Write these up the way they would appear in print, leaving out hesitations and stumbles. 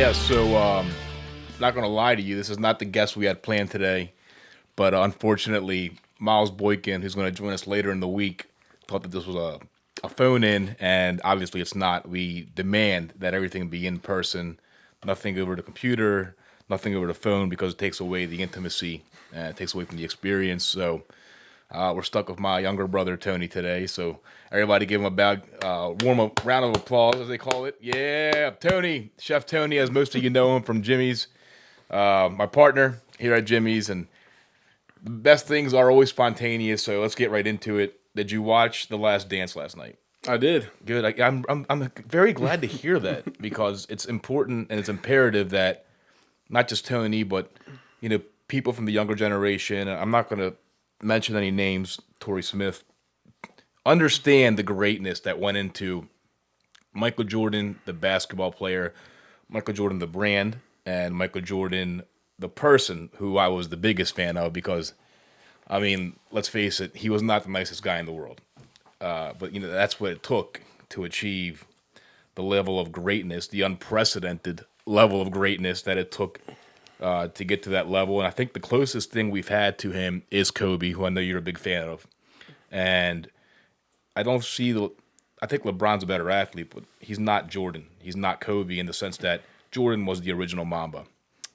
Not going to lie to you, this is not the guest we had planned today, but unfortunately, Miles Boykin, who's going to join us later in the week, thought that this was a phone-in, and obviously it's not. We demand that everything be in person, nothing over the computer, nothing over the phone, because it takes away the intimacy, and it takes away from the experience. So we're stuck with my younger brother, Tony, today. So everybody give him a big, warm round of applause, as they call it. Yeah, Tony, Chef Tony, as most of you know him from Jimmy's. My partner here at Jimmy's, and the best things are always spontaneous, so let's get right into it. Did you watch The Last Dance last night? I did. Good. I'm very glad to hear that, because it's important and it's imperative that not just Tony, but people from the younger generation. I'm not going to mention any names. Torrey Smith, understand the greatness that went into Michael Jordan, the basketball player, Michael Jordan, the brand, and Michael Jordan, the person, who I was the biggest fan of, because, I mean, let's face it, he was not the nicest guy in the world. But that's what it took to achieve the level of greatness, the unprecedented level of greatness that it took to get to that level. And I think the closest thing we've had to him is Kobe, who I know you're a big fan of. And I think LeBron's a better athlete, but he's not Jordan. He's not Kobe, in the sense that Jordan was the original Mamba.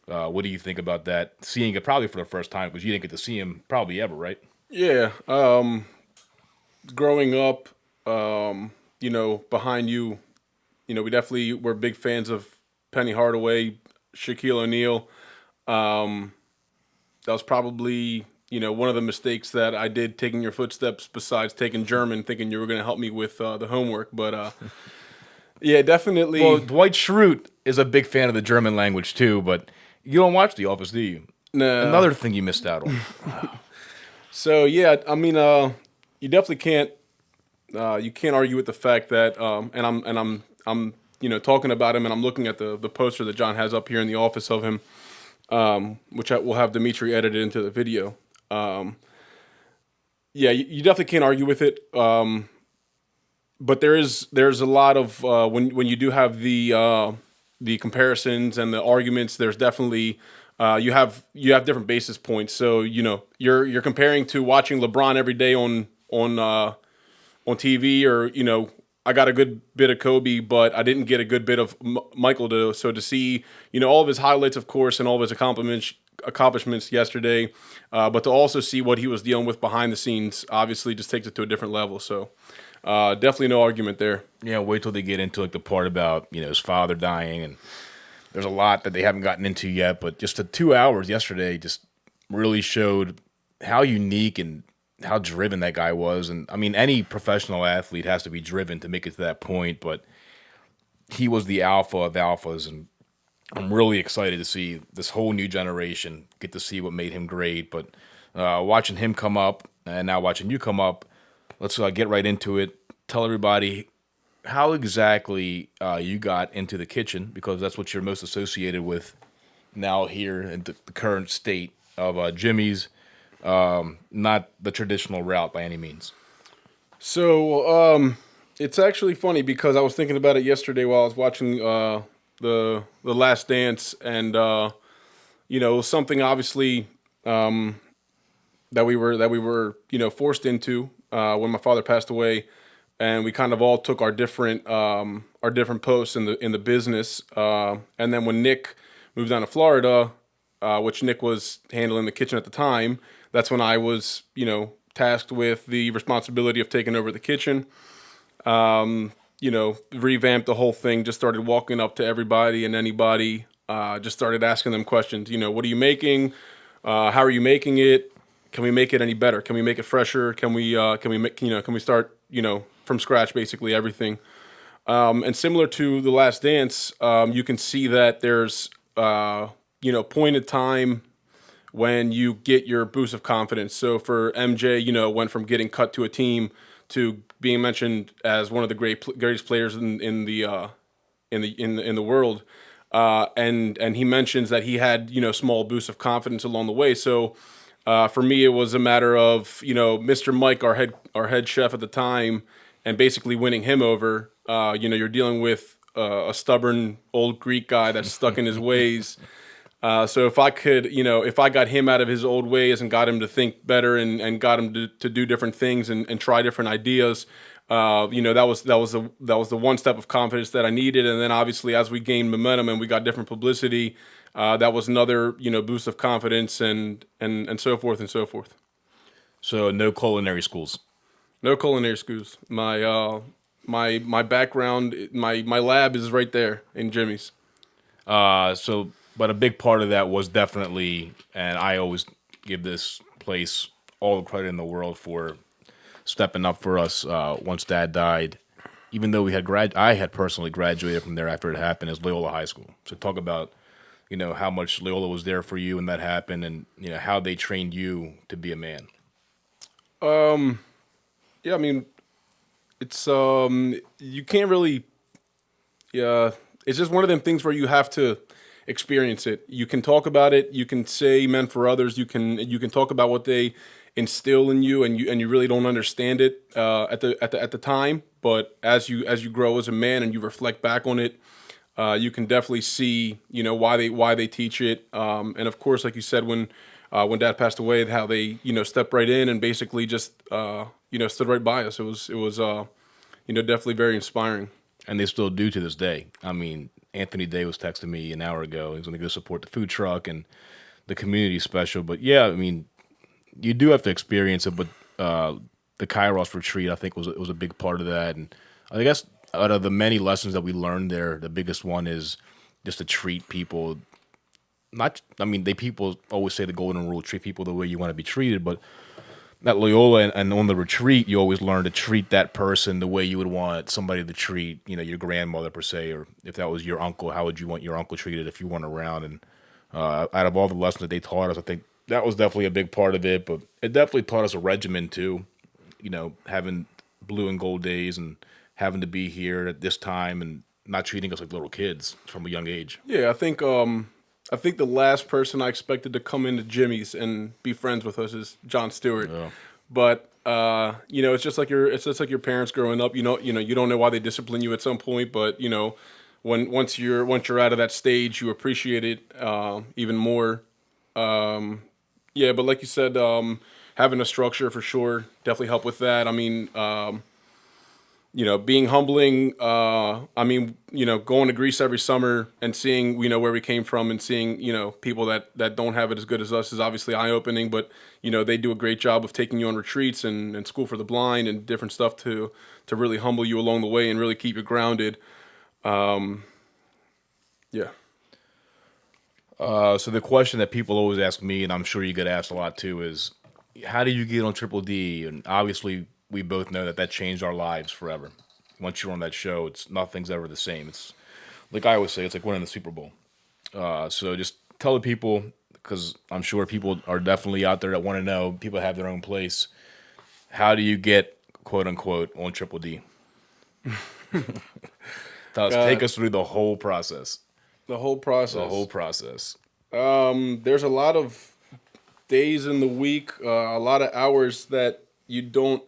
What do you think about that? Seeing it probably for the first time, because you didn't get to see him probably ever, right? Yeah. Growing up, behind you, we definitely were big fans of Penny Hardaway, Shaquille O'Neal. That was probably, one of the mistakes that I did, taking your footsteps, besides taking German, thinking you were going to help me with the homework. But, yeah, definitely. Well, Dwight Schrute is a big fan of the German language too, but you don't watch The Office, do you? No. Another thing you missed out on. So, yeah, I mean, you definitely can't argue with the fact that, and I'm talking about him, and I'm looking at the poster that John has up here in the office of him, which will have Dimitri edited into the video. Yeah, you definitely can't argue with it. But there's a lot of when you do have the comparisons and the arguments, there's definitely you have different basis points. So you're comparing to watching LeBron every day on TV, or I got a good bit of Kobe, but I didn't get a good bit of Michael. To see all of his highlights, of course, and all of his accomplishments yesterday, but to also see what he was dealing with behind the scenes, obviously just takes it to a different level. So definitely no argument there. Yeah, wait till they get into the part about his father dying, and there's a lot that they haven't gotten into yet. But just the 2 hours yesterday just really showed how unique and how driven that guy was. And I mean, any professional athlete has to be driven to make it to that point, but he was the alpha of alphas, and I'm really excited to see this whole new generation get to see what made him great. But watching him come up, and now watching you come up, let's get right into it. Tell everybody how exactly you got into the kitchen, because that's what you're most associated with now here in the current state of Jimmy's. Not the traditional route by any means. So it's actually funny, because I was thinking about it yesterday while I was watching the Last Dance, and it was something obviously that we were forced into when my father passed away, and we kind of all took our different posts in the business, and then when Nick moved down to Florida, which Nick was handling the kitchen at the time, that's when I was tasked with the responsibility of taking over the kitchen. Revamped the whole thing, just started walking up to everybody and anybody, just started asking them questions. What are you making? How are you making it? Can we make it any better? Can we make it fresher? Can we start, from scratch, basically everything. And similar to The Last Dance, you can see that there's, point in time when you get your boost of confidence. So for MJ, went from getting cut to a team to being mentioned as one of the greatest players in the world, and he mentions that he had small boosts of confidence along the way. So for me, it was a matter of Mr. Mike, our head chef at the time, and basically winning him over. You're dealing with a stubborn old Greek guy that's stuck in his ways. So if I could, if I got him out of his old ways and got him to think better and got him to do different things and try different ideas, that was the one step of confidence that I needed. And then obviously as we gained momentum and we got different publicity, that was another boost of confidence and so forth and so forth. So no culinary schools. No culinary schools. My background, my lab is right there in Jimmy's. But a big part of that was definitely, and I always give this place all the credit in the world for stepping up for us once Dad died. Even though I had personally graduated from there after it happened as Loyola High School. So talk about, how much Loyola was there for you when that happened, and how they trained you to be a man. Yeah, I mean, it's you can't really. Yeah, it's just one of them things where you have to experience it. You can talk about it. You can say "men for others." You can talk about what they instill in you, and you really don't understand it at the time. But as you grow as a man and you reflect back on it, you can definitely see why they teach it. And of course, like you said, when Dad passed away, how they stepped right in and basically just stood right by us. It was definitely very inspiring. And they still do to this day. I mean, Anthony Day was texting me an hour ago. He's going to go support the food truck and the community special. But yeah, I mean, you do have to experience it. But the Kairos retreat, I think, was a big part of that. And I guess out of the many lessons that we learned there, the biggest one is just to treat people. People always say the golden rule: treat people the way you want to be treated. But at Loyola and on the retreat, you always learn to treat that person the way you would want somebody to treat, your grandmother per se, or if that was your uncle, how would you want your uncle treated if you weren't around? And out of all the lessons that they taught us, I think that was definitely a big part of it. But it definitely taught us a regimen too, having blue and gold days and having to be here at this time and not treating us like little kids from a young age. Yeah, I think the last person I expected to come into Jimmy's and be friends with us is John Stewart. Yeah. But it's just like your parents growing up. You don't know why they discipline you at some point, but once you're out of that stage, you appreciate it even more. But like you said, having a structure for sure definitely helped with that. I mean, being humbling. Going to Greece every summer and seeing, where we came from and seeing, people that don't have it as good as us is obviously eye-opening. But, they do a great job of taking you on retreats and school for the blind and different stuff to really humble you along the way and really keep you grounded. So the question that people always ask me, and I'm sure you get asked a lot too, is how do you get on Triple D? And obviously, we both know that changed our lives forever. Once you're on that show, nothing's ever the same. It's like I always say, it's like winning the Super Bowl. So just tell the people, because I'm sure people are definitely out there that want to know. People have their own place. How do you get, quote unquote, on Triple D? Take us through the whole process. The whole process. The whole process. There's a lot of days in the week, a lot of hours that you don't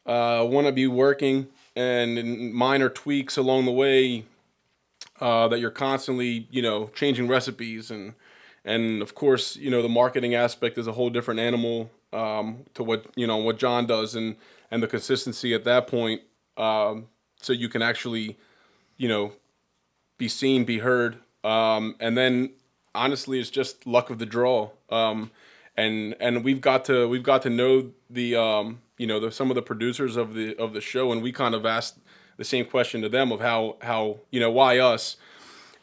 want to be working, and minor tweaks along the way that you're constantly, changing recipes, and of course, the marketing aspect is a whole different animal to what John does, and the consistency at that point, so you can actually, be seen, be heard, and then honestly, it's just luck of the draw, and we've got to know the some of the producers of the show, and we kind of asked the same question to them of how why us.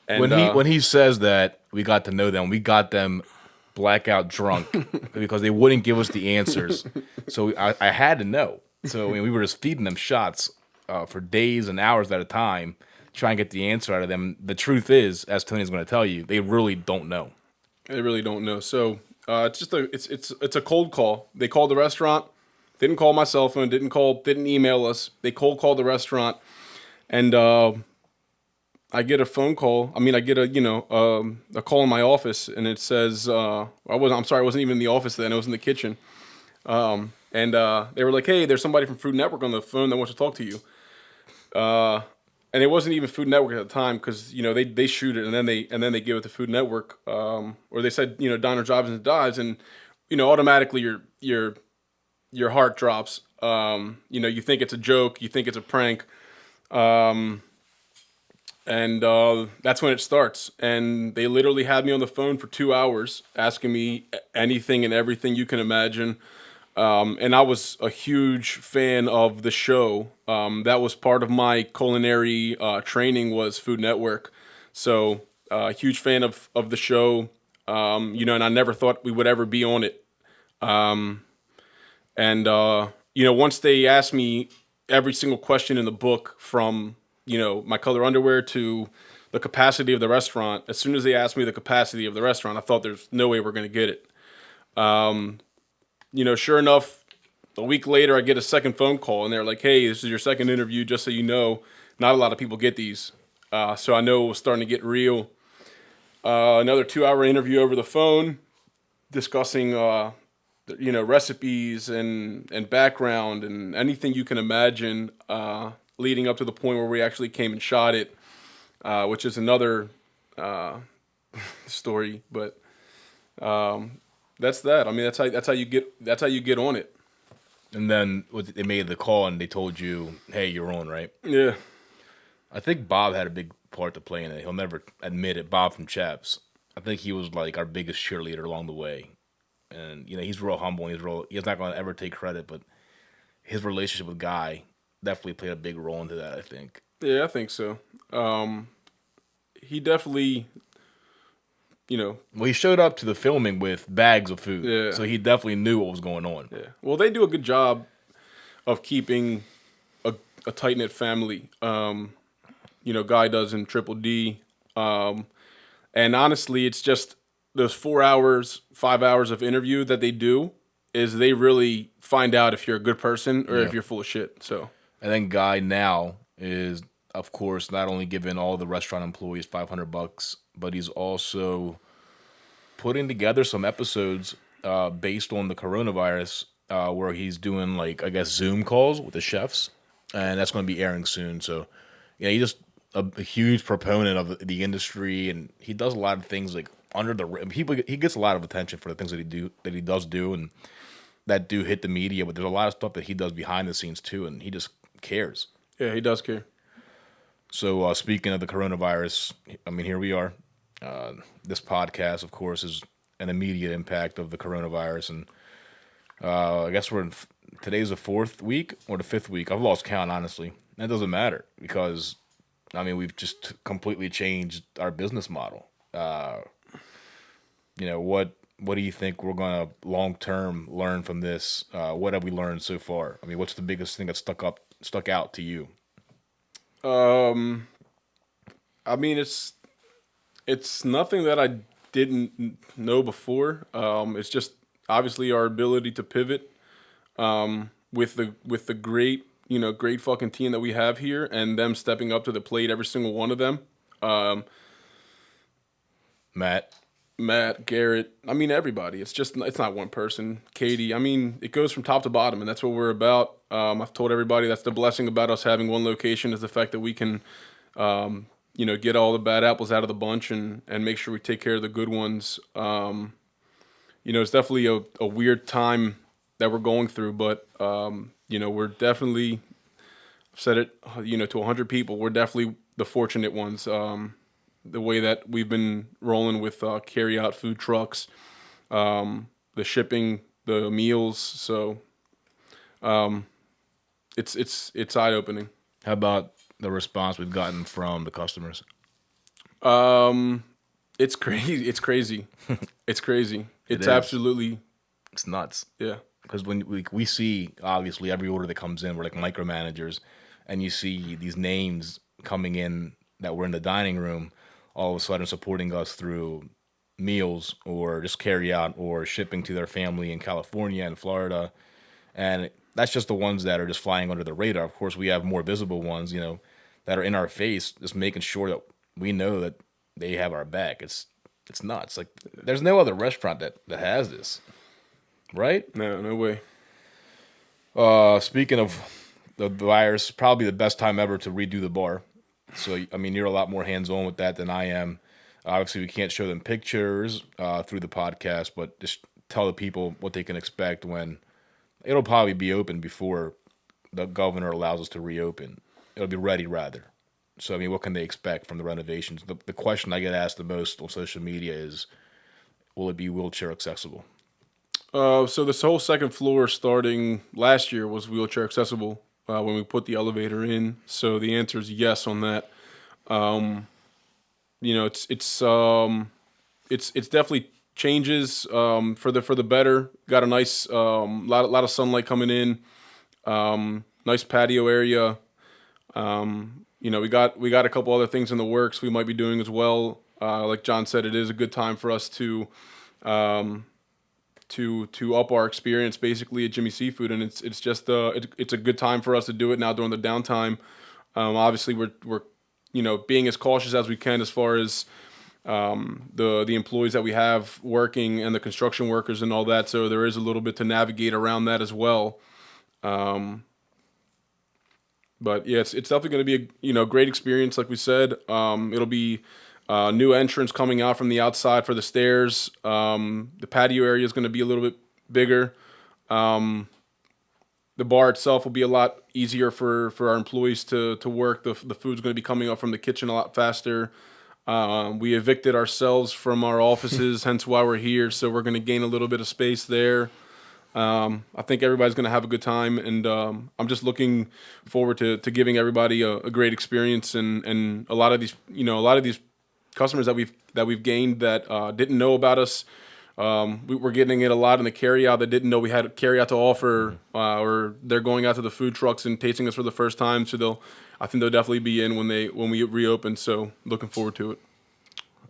And when he says that we got to know them, we got them blackout drunk because they wouldn't give us the answers. So I had to know. So we were just feeding them shots for days and hours at a time, trying to get the answer out of them. The truth is, as Tony's going to tell you, they really don't know. They really don't know. So it's just it's a cold call. They called the restaurant. Didn't call my cell phone. Didn't email us. They cold called the restaurant, and I get a phone call. I get a call in my office, and it says I wasn't even in the office then. I was in the kitchen, and they were like, "Hey, there's somebody from Food Network on the phone that wants to talk to you." and it wasn't even Food Network at the time because they shoot it and then they give it to Food Network, or they said Donald Robinson dies, and automatically your heart drops. You think it's a joke, you think it's a prank, and that's when it starts. And they literally had me on the phone for 2 hours asking me anything and everything you can imagine. And I was a huge fan of the show. That was part of my culinary training was Food Network. So huge fan of the show. And I never thought we would ever be on it. Once they asked me every single question in the book from, my color underwear to the capacity of the restaurant, as soon as they asked me the capacity of the restaurant, I thought there's no way we're going to get it. Sure enough, a week later, I get a second phone call, and they're like, hey, this is your second interview, just so you know. Not a lot of people get these. So I know it was starting to get real. Another 2-hour interview over the phone, discussing, recipes and background and anything you can imagine, leading up to the point where we actually came and shot it, which is another story. But that's that. I mean, that's how you get on it. And then they made the call and they told you, "Hey, you're on, right?" Yeah. I think Bob had a big part to play in it. He'll never admit it. Bob from Chaps. I think he was like our biggest cheerleader along the way. And he's real humble. And he's not going to ever take credit, but his relationship with Guy definitely played a big role into that, I think. Yeah, I think so. He definitely, Well, he showed up to the filming with bags of food. Yeah. So he definitely knew what was going on. Yeah. Well, they do a good job of keeping a tight-knit family. Guy does in Triple D. And honestly, it's just those 4 hours, 5 hours of interview that they do is they really find out if you're a good person or if you're full of shit. So. And then Guy now is, of course, not only giving all the restaurant employees $500, but he's also putting together some episodes based on the coronavirus, where he's doing Zoom calls with the chefs, and that's going to be airing soon. So, he's just a huge proponent of the industry, and he does a lot of things under the he gets a lot of attention for the things that he does do, and that do hit the media. But there's a lot of stuff that he does behind the scenes too, and he just cares. Yeah, he does care. So speaking of the coronavirus, I mean, here we are. This podcast, of course, is an immediate impact of the coronavirus, and I guess today's the 4th week or the 5th week. I've lost count, honestly. That doesn't matter because, we've just completely changed our business model. What do you think we're going to long-term learn from this? What have we learned so far? What's the biggest thing that stuck out to you? It's nothing that I didn't know before. It's just obviously our ability to pivot, with the great fucking team that we have here and them stepping up to the plate, every single one of them. Matt, Garrett, everybody. It's not one person. Katie, it goes from top to bottom, and that's what we're about. I've told everybody that's the blessing about us having one location is the fact that we can, get all the bad apples out of the bunch and make sure we take care of the good ones. It's definitely a weird time that we're going through, but, we're definitely, I've said it, to 100 people, we're definitely the fortunate ones. The way that we've been rolling with carry-out food trucks, the shipping, the meals. So it's eye-opening. How about the response we've gotten from the customers? It's crazy. It's crazy. It's crazy. It's absolutely... It's nuts. Yeah. Because when we see, obviously, every order that comes in, we're like micromanagers, and you see these names coming in that were in the dining room, all of a sudden supporting us through meals or just carry out or shipping to their family in California and Florida. And that's just the ones that are just flying under the radar. Of course, we have more visible ones, that are in our face, just making sure that we know that they have our back. It's nuts. Like, there's no other restaurant that has this, right? No way. Speaking of the virus, probably the best time ever to redo the bar. So I mean, you're a lot more hands on with that than I am. Obviously, we can't show them pictures through the podcast, but just tell the people what they can expect when it'll probably be open before the governor allows us to reopen. It'll be ready rather. So I mean, what can they expect from the renovations? The question I get asked the most on social media is, will it be wheelchair accessible? So this whole second floor starting last year was wheelchair accessible when we put the elevator in. So the answer is yes on that. You know, it's definitely changes for the better. Got a nice lot of sunlight coming in. Nice patio area. You know, we got a couple other things in the works we might be doing as well. Like John said, it is a good time for us to up our experience basically at Jimmy Seafood, and it's just it's a good time for us to do it now during the downtime. Obviously, we're you know, being as cautious as we can as far as the employees that we have working and the construction workers and all that. So there is a little bit to navigate around that as well. But yeah, it's definitely going to be a, you know, great experience. Like we said, it'll be new entrance coming out from the outside for the stairs. The patio area is going to be a little bit bigger. The bar itself will be a lot easier for our employees to work. The food's going to be coming up from the kitchen a lot faster. We evicted ourselves from our offices, hence why we're here. So we're going to gain a little bit of space there. I think everybody's going to have a good time, and I'm just looking forward to giving everybody a great experience. And a lot of these customers that we've gained that didn't know about us. We're getting it a lot in the carryout that didn't know we had a carryout to offer, or they're going out to the food trucks and tasting us for the first time. So I think they'll definitely be in when we reopen. So looking forward to it.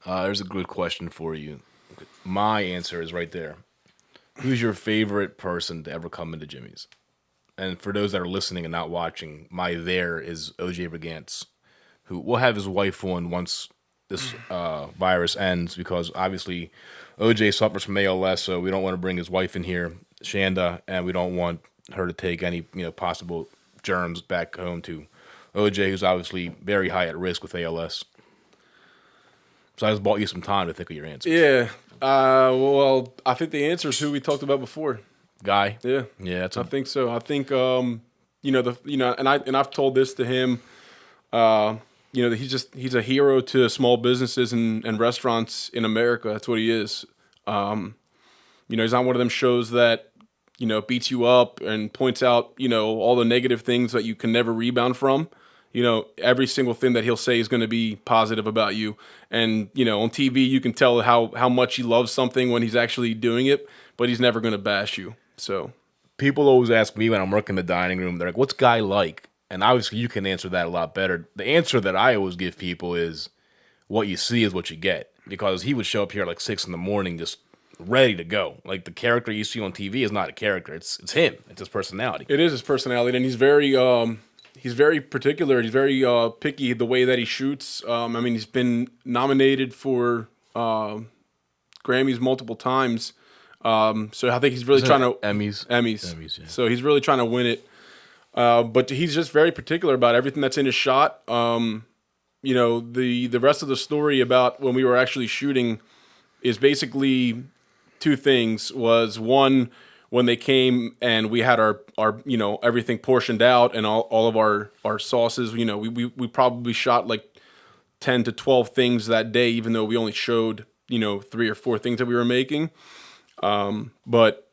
There's a good question for you. My answer is right there. Who's your favorite person to ever come into Jimmy's? And for those that are listening and not watching, my there is OJ Brigance, who will have his wife on once this virus ends, because obviously OJ suffers from ALS, so we don't want to bring his wife in here, Shanda, and we don't want her to take any possible germs back home to OJ, who's obviously very high at risk with ALS. So I just bought you some time to think of your answer. Yeah. Well, I think the answer is who we talked about before. Guy. Yeah. Yeah, I think so. I think and I've told this to him. He's a hero to small businesses and restaurants in America. That's what he is. He's on one of them shows that beats you up and points out all the negative things that you can never rebound from. Every single thing that he'll say is going to be positive about you. And, on TV, you can tell how much he loves something when he's actually doing it, but he's never going to bash you. So people always ask me when I'm working the dining room, they're like, what's Guy like? And obviously you can answer that a lot better. The answer that I always give people is what you see is what you get, because he would show up here at like 6 a.m. just ready to go. Like the character you see on TV is not a character. It's him. It's his personality. It is his personality. And he's very particular. He's very picky the way that he shoots. He's been nominated for Grammys multiple times. So I think he's really trying to Emmys. Yeah. So he's really trying to win it. But he's just very particular about everything that's in his shot. The rest of the story about when we were actually shooting is basically two things. Was one, when they came and we had our everything portioned out and all of our sauces, we probably shot like 10 to 12 things that day, even though we only showed 3 or 4 things that we were making. But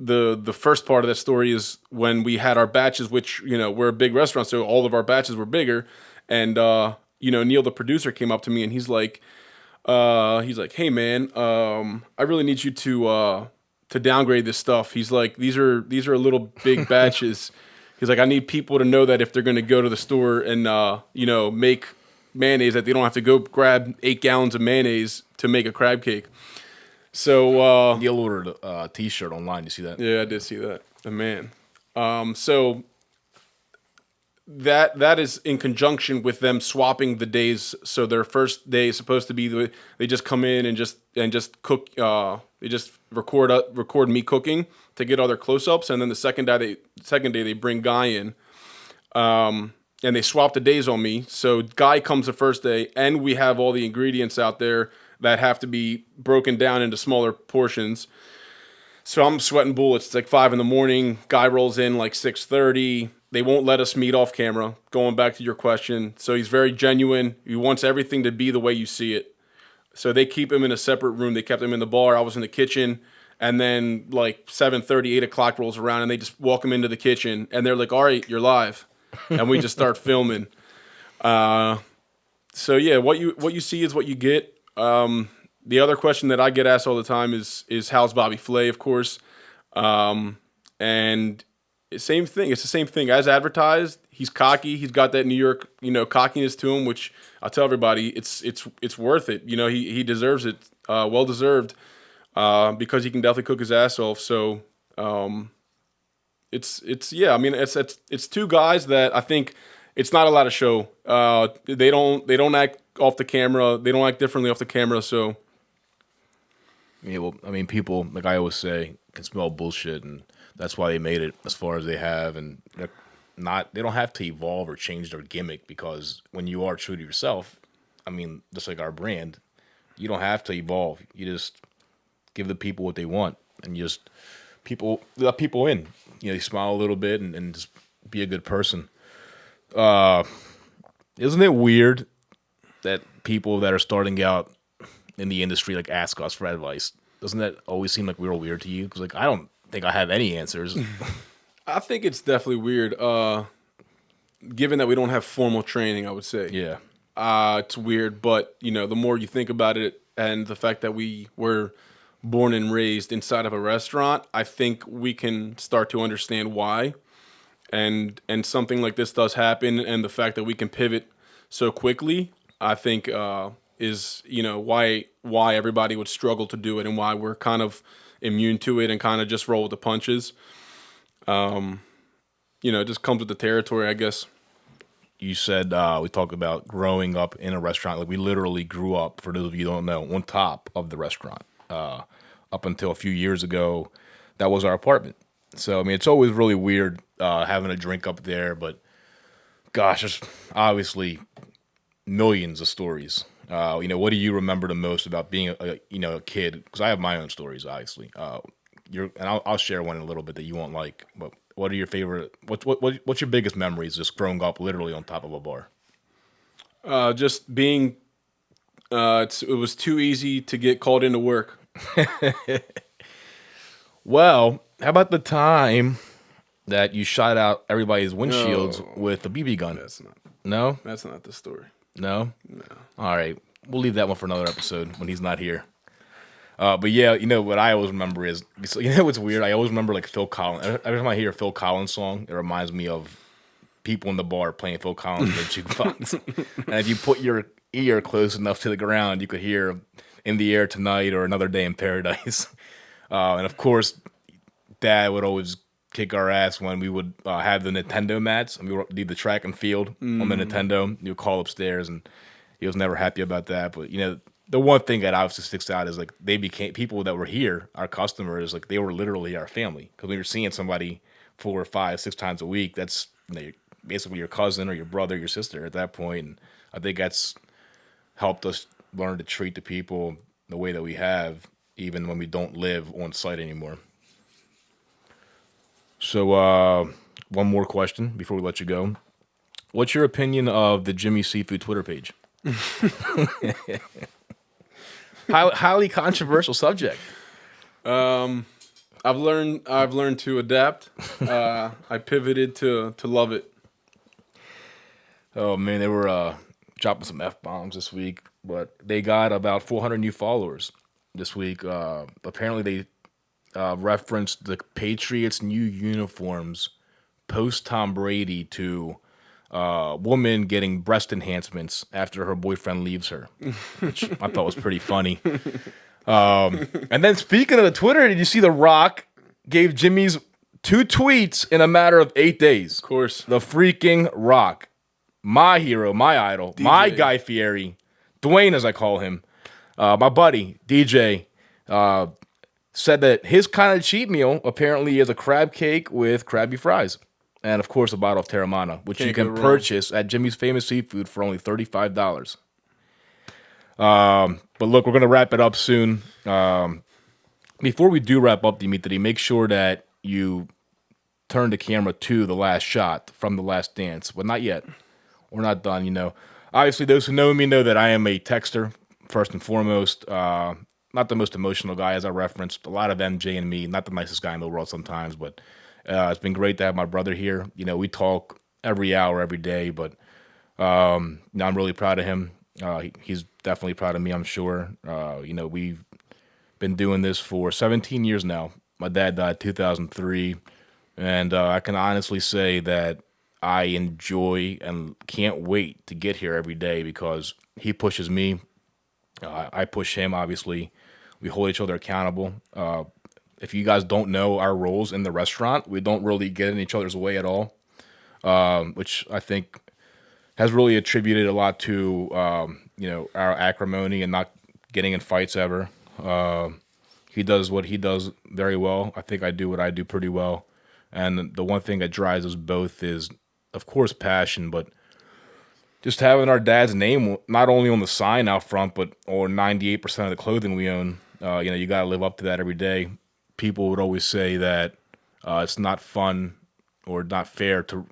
the first part of that story is when we had our batches, which we're a big restaurant, so all of our batches were bigger. And Neil, the producer, came up to me and he's like, hey man, I really need you to downgrade this stuff. He's like, these are a little big batches. He's like, I need people to know that if they're going to go to the store and make mayonnaise, that they don't have to go grab 8 gallons of mayonnaise to make a crab cake. So Neil ordered a T-shirt online. You see that? Yeah, I did see that. The man. So that is in conjunction with them swapping the days. So their first day is supposed to be they just come in and just cook. They just record me cooking to get all their close-ups, and then the second day they bring Guy in. and they swap the days on me. So guy comes the first day, and we have all the ingredients out there that have to be broken down into smaller portions. So I'm sweating bullets. It's like 5 a.m. Guy rolls in like 6:30. They won't let us meet off camera. Going back to your question, so he's very genuine. He wants everything to be the way you see it. So they keep him in a separate room. They kept him in the bar. I was in the kitchen. And then like 7:30, 8 o'clock rolls around, and they just walk him into the kitchen. And they're like, all right, you're live. And we just start filming. So yeah, what you see is what you get. The other question that I get asked all the time is how's Bobby Flay, of course. And same thing. It's the same thing as advertised. He's cocky. He's got that New York, cockiness to him, which I'll tell everybody, it's worth it. He deserves it. Well deserved. Because he can definitely cook his ass off. So it's two guys that I think it's not a lot of show. They don't act off the camera. They don't act differently off the camera. So yeah, well, I mean, people, like I always say, can smell bullshit, and that's why they made it as far as they have, and they don't have to evolve or change their gimmick, because when you are true to yourself, I mean, just like our brand, you don't have to evolve. You just give the people what they want, and let people in. You smile a little bit and just be a good person. Isn't it weird that people that are starting out in the industry like ask us for advice? Doesn't that always seem like real weird to you? Because I don't think I have any answers. I think it's definitely weird. Given that we don't have formal training, I would say. Yeah. It's weird, but the more you think about it, and the fact that we were born and raised inside of a restaurant, I think we can start to understand why. And something like this does happen, and the fact that we can pivot so quickly, I think is why everybody would struggle to do it, and why we're kind of immune to it and kind of just roll with the punches. It just comes with the territory, I guess. You said we talked about growing up in a restaurant. Like, we literally grew up, for those of you who don't know, on top of the restaurant. Up until a few years ago, that was our apartment. So, I mean, it's always really weird having a drink up there, but gosh, there's obviously millions of stories. What do you remember the most about being a kid? Because I have my own stories, obviously. And I'll share one in a little bit that you won't like. But what are your favorite? What's your biggest memories just growing up literally on top of a bar? Just being. It was too easy to get called into work. Well, how about the time that you shot out everybody's windshields with a BB gun? No? That's not the story. No? No. All right. We'll leave that one for another episode when he's not here. But yeah, what I always remember is, what's weird? I always remember like Phil Collins. Every time I hear a Phil Collins song, it reminds me of people in the bar playing Phil Collins in the jukebox. And if you put your ear close enough to the ground, you could hear In the Air Tonight or Another Day in Paradise. And of course, Dad would always kick our ass when we would have the Nintendo mats, and we would do the track and field on the Nintendo. You would call upstairs, and he was never happy about that. But the one thing that obviously sticks out is like they became people that were here, our customers. Like, they were literally our family, because we were seeing somebody 4, 5, 6 times a week. That's basically your cousin or your brother, your sister at that point. And I think that's helped us learn to treat the people the way that we have, even when we don't live on site anymore. So, one more question before we let you go. What's your opinion of the Jimmy Seafood Twitter page? Highly controversial subject. I've learned to adapt. I pivoted to love it. Oh man, they were dropping some F-bombs this week, but they got about 400 new followers this week. Apparently they referenced the Patriots' new uniforms post Tom Brady to woman getting breast enhancements after her boyfriend leaves her, which I thought was pretty funny. And then speaking of the Twitter, did you see The Rock gave Jimmy's 2 tweets in a matter of 8 days? Of course. The freaking Rock. My hero, my idol, DJ. My Guy Fieri, Dwayne as I call him, my buddy, DJ, said that his kind of cheat meal apparently is a crab cake with Krabby fries. and of course a bottle of Terramana, which Can't you go can wrong. purchase at Jimmy's Famous Seafood for only $35. But look, we're gonna wrap it up soon. Before we do wrap up, Dimitri, make sure that you turn the camera to the last shot from The Last Dance, but not yet. We're not done. Obviously, those who know me know that I am a texter first and foremost. Not the most emotional guy, as I referenced. A lot of MJ and me, not the nicest guy in the world sometimes, but it's been great to have my brother here. We talk every hour, every day, but I'm really proud of him. He's definitely proud of me, I'm sure. We've been doing this for 17 years now. My dad died 2003, and I can honestly say that I enjoy and can't wait to get here every day because he pushes me. I push him, obviously. We hold each other accountable. If you guys don't know our roles in the restaurant, we don't really get in each other's way at all, which I think has really attributed a lot to, our acrimony and not getting in fights ever. He does what he does very well. I think I do what I do pretty well. And the one thing that drives us both is, of course, passion, but just having our dad's name not only on the sign out front, but or 98% of the clothing we own. You got to live up to that every day. People would always say that it's not fun or not fair to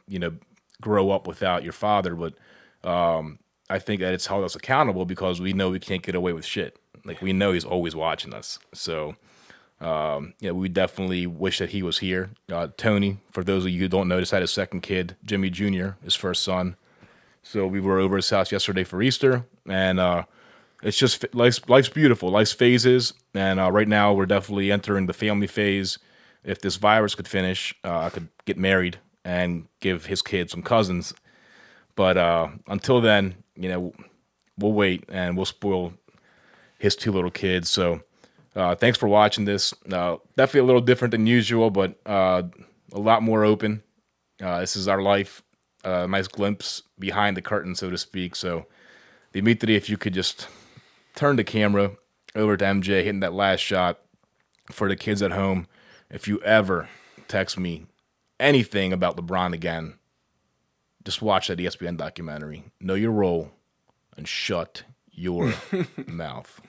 grow up without your father, but I think that it's held us accountable because we know we can't get away with shit. Like we know he's always watching us. So we definitely wish that he was here. Tony, for those of you who don't know, just had his second kid, Jimmy Jr., his first son. So we were over his house yesterday for Easter, and it's just life's beautiful. Life's phases, and right now we're definitely entering the family phase. If this virus could finish, I could get married and give his kid some cousins. But until then, we'll wait and we'll spoil his two little kids. So thanks for watching this. Definitely a little different than usual, but a lot more open. This is our life. Nice glimpse behind the curtain, so to speak. So, Dimitri, if you could just turn the camera over to MJ, hitting that last shot for the kids at home. If you ever text me anything about LeBron again, just watch that ESPN documentary. Know your role and shut your mouth.